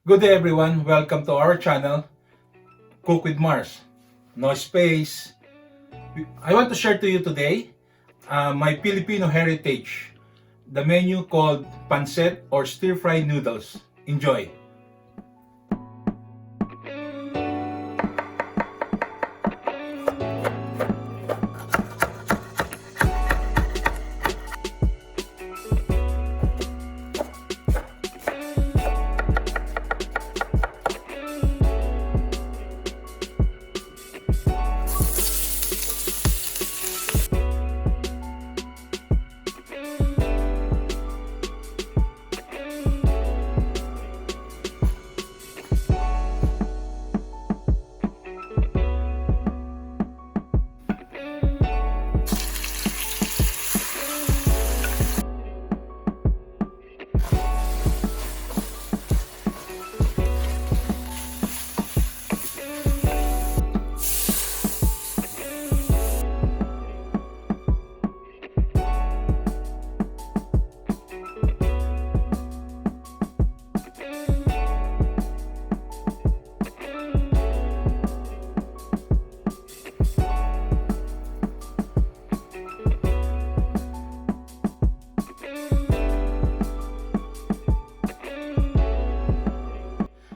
Good day everyone, welcome to our channel, Cook with Mars. No space. I want to share to you today my Filipino heritage, the menu called pancit or stir-fry noodles. Enjoy!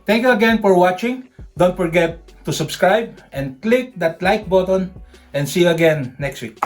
Thank you again for watching. Don't forget to subscribe and click that like button, and see you again next week.